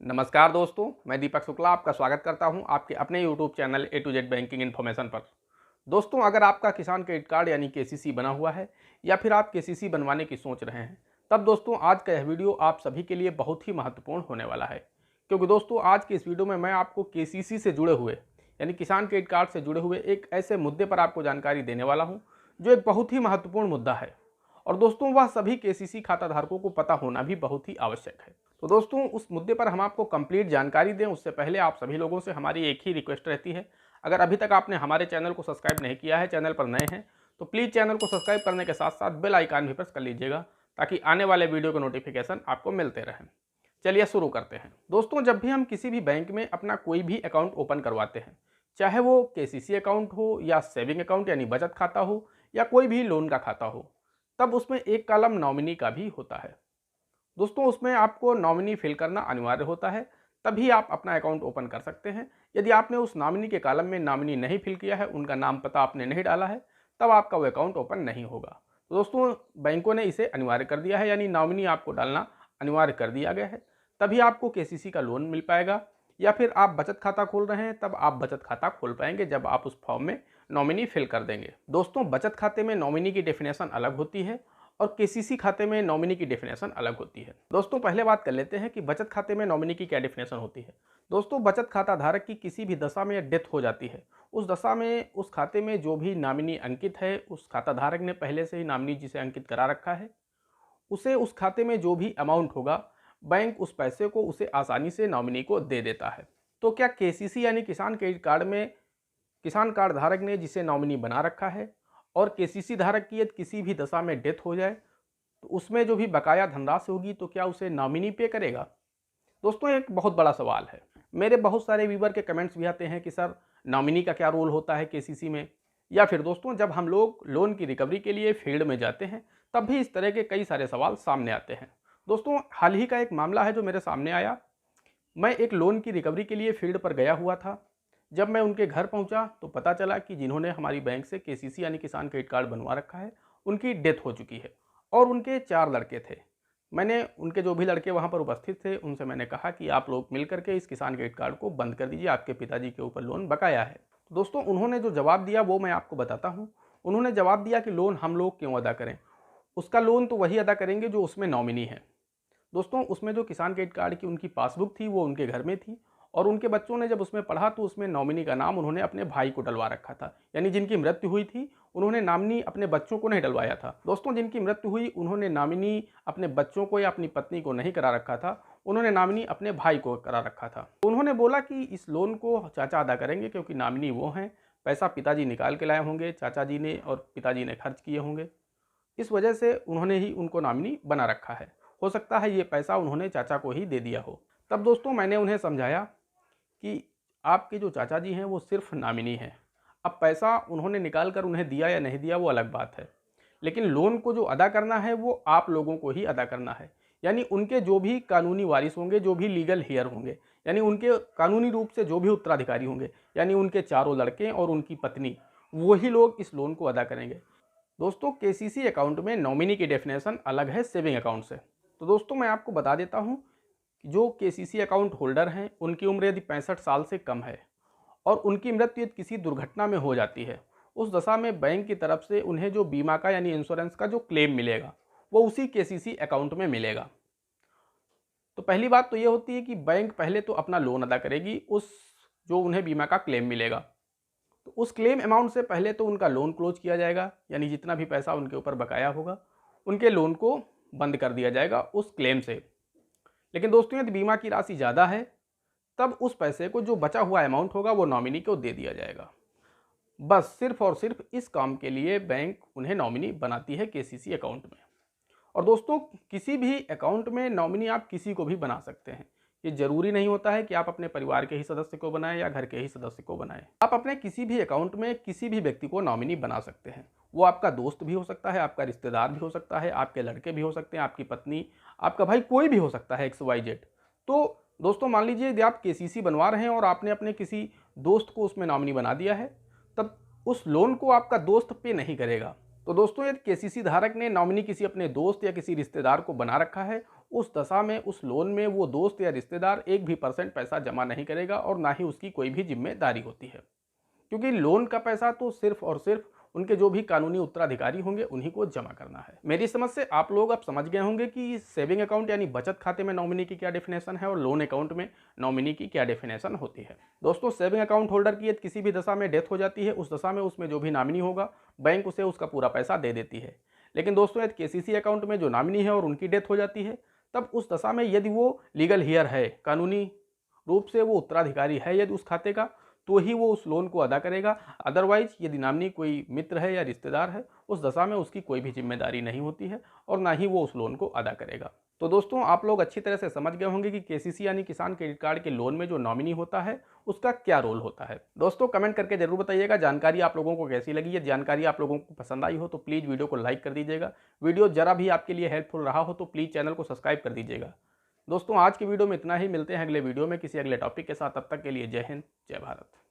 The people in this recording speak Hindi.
नमस्कार दोस्तों, मैं दीपक शुक्ला आपका स्वागत करता हूं आपके अपने YouTube channel A to Z banking information पर। दोस्तों, अगर आपका किसान क्रेडिट कार्ड यानी केसीसी बना हुआ है या फिर आप केसीसी बनवाने की सोच रहे हैं, तब दोस्तों आज का यह वीडियो आप सभी के लिए बहुत ही महत्वपूर्ण होने वाला है। क्योंकि दोस्तों आज की इस वीडियो में मैं आपको केसीसी से जुड़े हुए यानी किसान क्रेडिट कार्ड से जुड़े हुए एक ऐसे मुद्दे पर आपको जानकारी देने वाला हूँ जो एक बहुत ही महत्वपूर्ण मुद्दा है। और दोस्तों वह सभी केसीसी खाता धारकों को पता होना भी बहुत ही आवश्यक है। तो दोस्तों उस मुद्दे पर हम आपको कंप्लीट जानकारी दें उससे पहले आप सभी लोगों से हमारी एक ही रिक्वेस्ट रहती है, अगर अभी तक आपने हमारे चैनल को सब्सक्राइब नहीं किया है, चैनल पर नए हैं, तो प्लीज़ चैनल को सब्सक्राइब करने के साथ साथ बेल आइकन भी प्रेस कर लीजिएगा ताकि आने वाले वीडियो के नोटिफिकेशन आपको मिलते रहें। चलिए शुरू करते हैं। दोस्तों जब भी हम किसी भी बैंक में अपना कोई भी अकाउंट ओपन करवाते हैं, चाहे वो केसीसी अकाउंट हो या सेविंग अकाउंट यानी बचत खाता हो या कोई भी लोन का खाता हो, तब उसमें एक कॉलम नॉमिनी का भी होता है। दोस्तों उसमें आपको नॉमिनी फिल करना अनिवार्य होता है, तभी आप अपना अकाउंट ओपन कर सकते हैं। यदि आपने उस नॉमिनी के कॉलम में नॉमिनी नहीं फिल किया है, उनका नाम पता आपने नहीं डाला है, तब आपका वो अकाउंट ओपन नहीं होगा। तो दोस्तों बैंकों ने इसे अनिवार्य कर दिया है, यानी नॉमिनी आपको डालना अनिवार्य कर दिया गया है, तभी आपको केसीसी का लोन मिल पाएगा। या फिर आप बचत खाता खोल रहे हैं, तब आप बचत खाता खोल पाएंगे जब आप उस फॉर्म में नॉमिनी फिल कर देंगे। दोस्तों बचत खाते में नॉमिनी की डेफिनेशन अलग होती है और केसीसी खाते में नॉमिनी की डेफिनेशन अलग होती है। दोस्तों पहले बात कर लेते हैं कि बचत खाते में नॉमिनी की क्या डेफिनेशन होती है। दोस्तों बचत खाता धारक की किसी भी दशा में डेथ हो जाती है, उस दशा में उस खाते में जो भी नॉमिनी अंकित है, उस खाता धारक ने पहले से ही नॉमिनी जिसे अंकित करा रखा है, उसे उस खाते में जो भी अमाउंट होगा, बैंक उस पैसे को उसे आसानी से नॉमिनी को दे देता है। तो क्या केसीसी यानी किसान क्रेडिट कार्ड में किसान कार्ड धारक ने जिसे नॉमिनी बना रखा है और केसीसी धारक की यदि किसी भी दशा में डेथ हो जाए, तो उसमें जो भी बकाया धनराशि होगी तो क्या उसे नॉमिनी पे करेगा? दोस्तों एक बहुत बड़ा सवाल है। मेरे बहुत सारे व्यूवर के कमेंट्स भी आते हैं कि सर नॉमिनी का क्या रोल होता है केसीसी में, या फिर दोस्तों जब हम लोग लोन की रिकवरी के लिए फील्ड में जाते हैं तब भी इस तरह के कई सारे सवाल सामने आते हैं। दोस्तों हाल ही का एक मामला है जो मेरे सामने आया। मैं एक लोन की रिकवरी के लिए फील्ड पर गया हुआ था। जब मैं उनके घर पहुंचा तो पता चला कि जिन्होंने हमारी बैंक से केसीसी यानी किसान क्रेडिट कार्ड बनवा रखा है, उनकी डेथ हो चुकी है और उनके 4 लड़के थे। मैंने उनके जो भी लड़के वहां पर उपस्थित थे उनसे मैंने कहा कि आप लोग मिलकर के इस किसान क्रेडिट कार्ड को बंद कर दीजिए, आपके पिताजी के ऊपर लोन बकाया है। तो दोस्तों उन्होंने जो जवाब दिया वो मैं आपको बताता हूँ। उन्होंने जवाब दिया कि लोन हम लोग क्यों अदा करें, उसका लोन तो वही अदा करेंगे जो उसमें नॉमिनी है। दोस्तों उसमें जो किसान क्रेडिट कार्ड की उनकी पासबुक थी वो उनके घर में थी और उनके बच्चों ने जब उसमें पढ़ा तो उसमें नॉमिनी का नाम उन्होंने अपने भाई को डलवा रखा था। यानी जिनकी मृत्यु हुई थी उन्होंने नॉमिनी अपने बच्चों को नहीं डलवाया था। दोस्तों जिनकी मृत्यु हुई उन्होंने नॉमिनी अपने बच्चों को या अपनी पत्नी को नहीं करा रखा था, उन्होंने नॉमिनी अपने भाई को करा रखा था। उन्होंने बोला कि इस लोन को चाचा अदा करेंगे क्योंकि नॉमिनी वो हैं, पैसा पिताजी निकाल के लाए होंगे, चाचा जी ने और पिताजी ने खर्च किए होंगे, इस वजह से उन्होंने ही उनको नॉमिनी बना रखा है। हो सकता है ये पैसा उन्होंने चाचा को ही दे दिया हो। तब दोस्तों मैंने उन्हें समझाया कि आपके जो चाचा जी हैं वो सिर्फ नॉमिनी हैं। अब पैसा उन्होंने निकाल कर उन्हें दिया या नहीं दिया वो अलग बात है, लेकिन लोन को जो अदा करना है वो आप लोगों को ही अदा करना है। यानी उनके जो भी कानूनी वारिस होंगे, जो भी लीगल हेयर होंगे, यानी उनके कानूनी रूप से जो भी उत्तराधिकारी होंगे, यानी उनके चारों लड़के और उनकी पत्नी, वही लोग इस लोन को अदा करेंगे। दोस्तों केसीसी अकाउंट में नॉमिनी की डेफिनेशन अलग है सेविंग अकाउंट से। तो दोस्तों मैं आपको बता देता हूं कि जो केसीसी अकाउंट होल्डर हैं उनकी उम्र यदि 65 साल से कम है और उनकी मृत्यु यदि किसी दुर्घटना में हो जाती है, उस दशा में बैंक की तरफ से उन्हें जो बीमा का यानी इंश्योरेंस का जो क्लेम मिलेगा वो उसी केसीसी अकाउंट में मिलेगा। तो पहली बात तो ये होती है कि बैंक पहले तो अपना लोन अदा करेगी, उस जो उन्हें बीमा का क्लेम मिलेगा, तो उस क्लेम अमाउंट से पहले तो उनका लोन क्लोज किया जाएगा, यानी जितना भी पैसा उनके ऊपर बकाया होगा उनके लोन को बंद कर दिया जाएगा उस क्लेम से। लेकिन दोस्तों यदि बीमा की राशि ज़्यादा है तब उस पैसे को जो बचा हुआ अमाउंट होगा वो नॉमिनी को दे दिया जाएगा। बस सिर्फ और सिर्फ इस काम के लिए बैंक उन्हें नॉमिनी बनाती है केसीसी अकाउंट में। और दोस्तों किसी भी अकाउंट में नॉमिनी आप किसी को भी बना सकते हैं। ये जरूरी नहीं होता है कि आप अपने परिवार के ही सदस्य को बनाएं या घर के ही सदस्य को बनाएं। आप अपने किसी भी अकाउंट में किसी भी व्यक्ति को नॉमिनी बना सकते हैं। वो आपका दोस्त भी हो सकता है, आपका रिश्तेदार भी हो सकता है, आपके लड़के भी हो सकते हैं, आपकी पत्नी, आपका भाई, कोई भी हो सकता है, XYZ। तो दोस्तों मान लीजिए यदि आप केसीसी बनवा रहे हैं और आपने अपने किसी दोस्त को उसमें नॉमिनी बना दिया है, तब उस लोन को आपका दोस्त पे नहीं करेगा। तो दोस्तों यदि केसीसी धारक ने नॉमिनी किसी अपने दोस्त या किसी रिश्तेदार को बना रखा है उस दशा में उस लोन में वो दोस्त या रिश्तेदार 1% भी पैसा जमा नहीं करेगा और ना ही उसकी कोई भी जिम्मेदारी होती है, क्योंकि लोन का पैसा तो सिर्फ और सिर्फ उनके जो भी कानूनी उत्तराधिकारी होंगे उन्हीं को जमा करना है। मेरी समझ से आप लोग अब समझ गए होंगे कि सेविंग अकाउंट यानी बचत खाते में नॉमिनी की क्या डेफिनेशन है और लोन अकाउंट में नॉमिनी की क्या डेफिनेशन होती है। दोस्तों, सेविंग अकाउंट होल्डर की यदि किसी भी दशा में डेथ हो जाती है, उस दशा में उसमें जो भी नॉमिनी होगा बैंक उसे उसका पूरा पैसा दे देती है। लेकिन दोस्तों, यदि केसीसी अकाउंट में जो नॉमिनी है और उनकी डेथ हो जाती है, तब उस दशा में यदि वो लीगल हियर है, कानूनी रूप से वो उत्तराधिकारी है यदि उस खाते का, तो ही वो उस लोन को अदा करेगा। अदरवाइज यदि नामनी कोई मित्र है या रिश्तेदार है, उस दशा में उसकी कोई भी जिम्मेदारी नहीं होती है और ना ही वो उस लोन को अदा करेगा। तो दोस्तों, आप लोग अच्छी तरह से समझ गए होंगे कि केसीसी यानी किसान क्रेडिट कार्ड के लोन में जो नॉमिनी होता है उसका क्या रोल होता है। दोस्तों, कमेंट करके जरूर बताइएगा जानकारी आप लोगों को कैसी लगी। है जानकारी आप लोगों को पसंद आई हो तो प्लीज़ वीडियो को लाइक कर दीजिएगा। वीडियो जरा भी आपके लिए हेल्पफुल रहा हो तो प्लीज़ चैनल को सब्सक्राइब कर दीजिएगा। दोस्तों, आज की वीडियो में इतना ही। मिलते हैं अगले वीडियो में किसी अगले टॉपिक के साथ। तब तक के लिए जय हिंद, जय भारत।